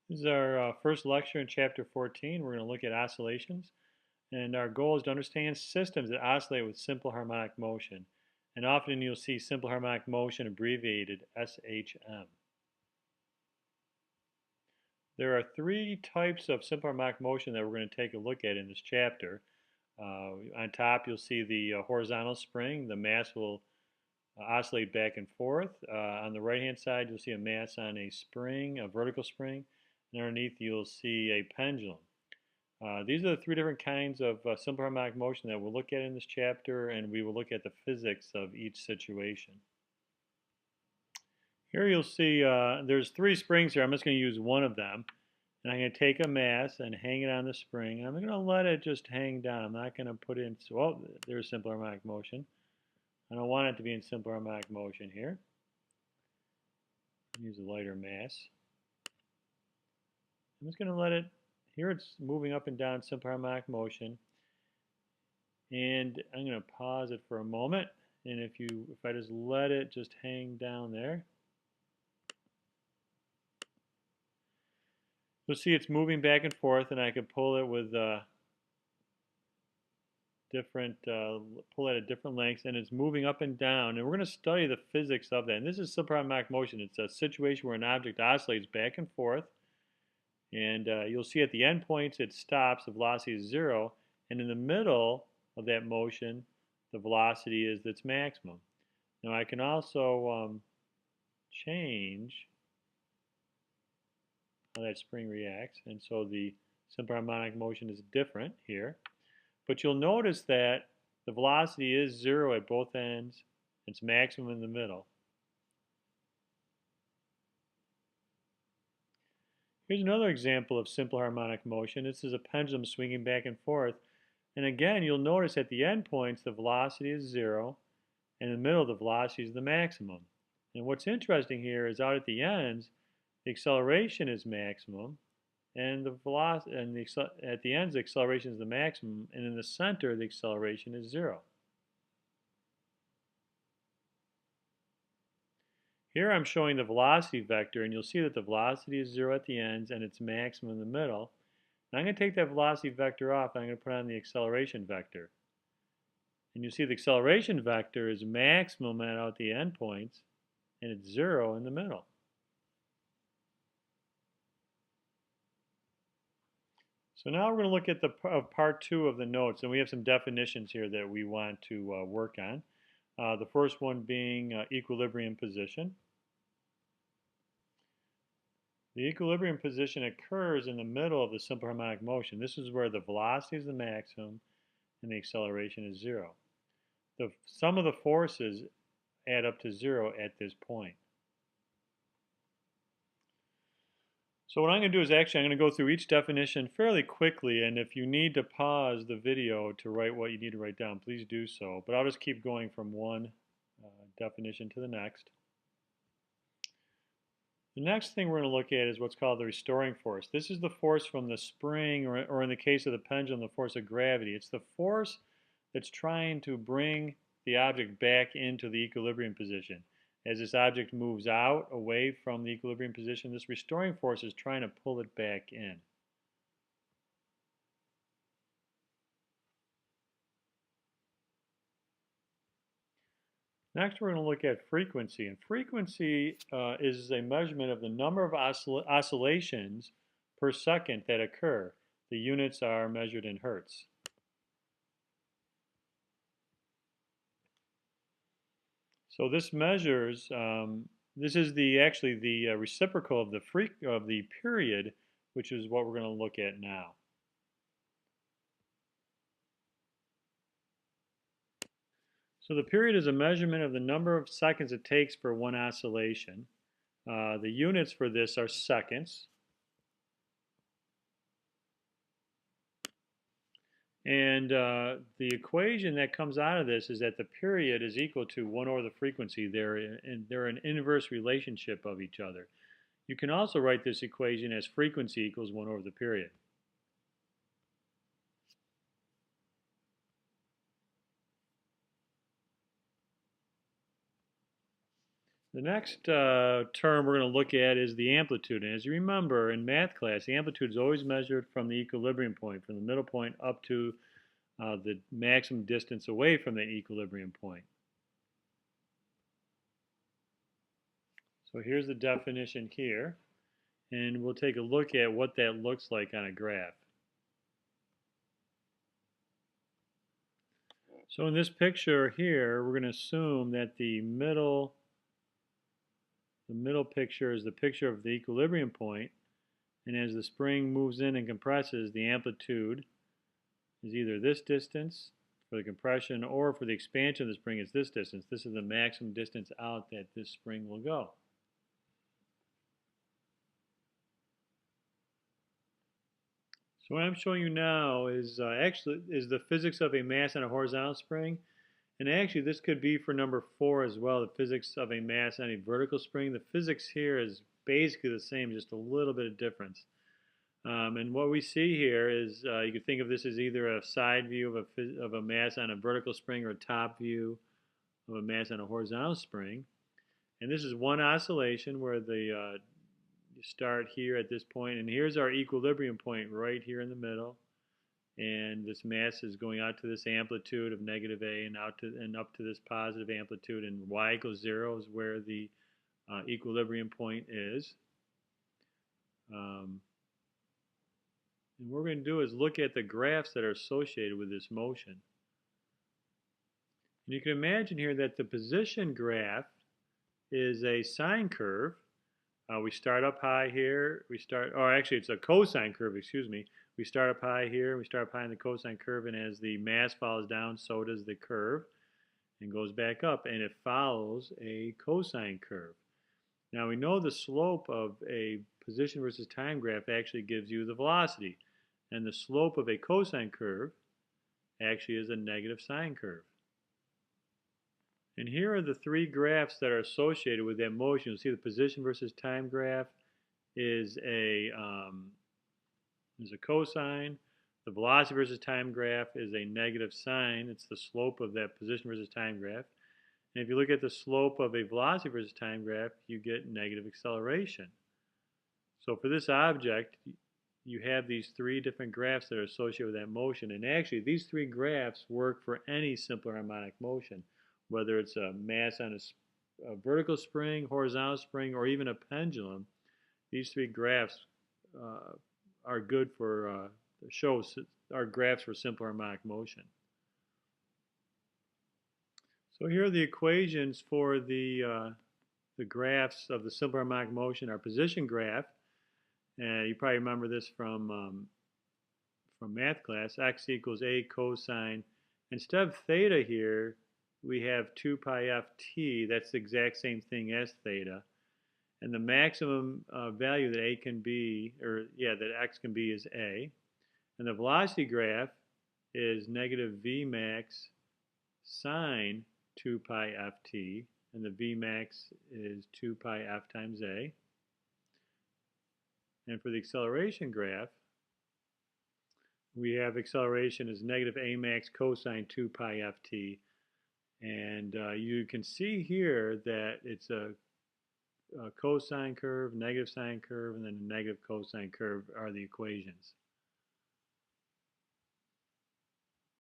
This is our first lecture in Chapter 14. We're going to look at oscillations, and our goal is to understand systems that oscillate with simple harmonic motion. And often you'll see simple harmonic motion abbreviated SHM. There are three types of simple harmonic motion that we're going to take a look at in this chapter. On top, you'll see the horizontal spring. The mass will oscillate back and forth. On the right-hand side, you'll see a mass on a spring, a vertical spring. And underneath, you'll see a pendulum. These are the three different kinds of simple harmonic motion that we'll look at in this chapter, and we will look at the physics of each situation. Here you'll see there's three springs here. I'm just going to use one of them. And I'm going to take a mass and hang it on the spring. I'm going to let it just hang down. I'm not going to put it in, oh, there's simple harmonic motion. I don't want it to be in simple harmonic motion here. Use a lighter mass. I'm just going to let it, here it's moving up and down simple harmonic motion. And I'm going to pause it for a moment. And if I just let it just hang down there, you'll see it's moving back and forth, and I can pull it with pull it at different lengths, and it's moving up and down. And we're going to study the physics of that. And this is simple harmonic motion. It's a situation where an object oscillates back and forth, and you'll see at the end points it stops. The velocity is 0, and in the middle of that motion, the velocity is its maximum. Now I can also change how that spring reacts, and so the simple harmonic motion is different here. But you'll notice that the velocity is 0 at both ends. It's maximum in the middle. Here's another example of simple harmonic motion. This is a pendulum swinging back and forth. And again, you'll notice at the end points the velocity is 0, and in the middle the velocity is the maximum. And what's interesting here is out at the ends, the acceleration is maximum, and the velocity, and at the ends the acceleration is the maximum, and in the center the acceleration is 0. Here I'm showing the velocity vector, and you'll see that the velocity is 0 at the ends and it's maximum in the middle. And I'm going to take that velocity vector off, and I'm going to put on the acceleration vector. And you see the acceleration vector is maximum out the endpoints, and it's 0 in the middle. So now we're going to look at the part 2 of the notes, and we have some definitions here that we want to work on. The first one being equilibrium position. The equilibrium position occurs in the middle of the simple harmonic motion. This is where the velocity is the maximum and the acceleration is 0. The sum of the forces add up to 0 at this point. So what I'm going to do is I'm going to go through each definition fairly quickly, and if you need to pause the video to write what you need to write down, please do so. But I'll just keep going from one definition to the next. The next thing we're going to look at is what's called the restoring force. This is the force from the spring, or in the case of the pendulum, the force of gravity. It's the force that's trying to bring the object back into the equilibrium position. As this object moves out, away from the equilibrium position, this restoring force is trying to pull it back in. Next, we're going to look at frequency. And frequency is a measurement of the number of oscillations per second that occur. The units are measured in hertz. So this measures, this is actually the reciprocal of the period, which is what we're going to look at now. So the period is a measurement of the number of seconds it takes for one oscillation. The units for this are seconds. And the equation that comes out of this is that the period is equal to 1 over the frequency. They're an inverse relationship of each other. You can also write this equation as frequency equals 1 over the period. The next term we're going to look at is the amplitude. And as you remember in math class, the amplitude is always measured from the equilibrium point, from the middle point up to the maximum distance away from the equilibrium point. So here's the definition here, and we'll take a look at what that looks like on a graph. So in this picture here, we're going to assume that the middle picture is the picture of the equilibrium point, and as the spring moves in and compresses, the amplitude is either this distance for the compression, or for the expansion of the spring it's this distance. This is the maximum distance out that this spring will go. So what I'm showing you now is actually the physics of a mass on a horizontal spring. And actually this could be for number 4 as well, the physics of a mass on a vertical spring. The physics here is basically the same, just a little bit of difference. And what we see here is you could think of this as either a side view of a mass on a vertical spring, or a top view of a mass on a horizontal spring. And this is one oscillation where you start here at this point, and here's our equilibrium point right here in the middle. And this mass is going out to this amplitude of negative a, and up to this positive amplitude, and y equals 0 is where the equilibrium point is. And what we're going to do is look at the graphs that are associated with this motion. And you can imagine here that the position graph is a sine curve. We start up high here. Actually it's a cosine curve, excuse me. We start up high here, we start up high in the cosine curve, and as the mass falls down, so does the curve, and goes back up, and it follows a cosine curve. Now we know the slope of a position versus time graph actually gives you the velocity, and the slope of a cosine curve actually is a negative sine curve. And here are the 3 graphs that are associated with that motion. You'll see the position versus time graph is a cosine. The velocity versus time graph is a negative sine. It's the slope of that position versus time graph. And if you look at the slope of a velocity versus time graph, you get negative acceleration. So for this object, you have these 3 different graphs that are associated with that motion. And actually, these 3 graphs work for any simple harmonic motion, whether it's a mass on a vertical spring, horizontal spring, or even a pendulum. These 3 graphs are good for our graphs for simple harmonic motion. So here are the equations for the graphs of the simple harmonic motion. Our position graph, you probably remember this from math class. X equals a cosine. Instead of theta here, we have 2 pi ft. That's the exact same thing as theta. And the maximum value that that x can be is a. And the velocity graph is negative v max sine 2 pi ft. And the v max is 2 pi f times a. And for the acceleration graph, we have acceleration as negative a max cosine 2 pi ft. And you can see here that it's a cosine curve, negative sine curve, and then a negative cosine curve are the equations.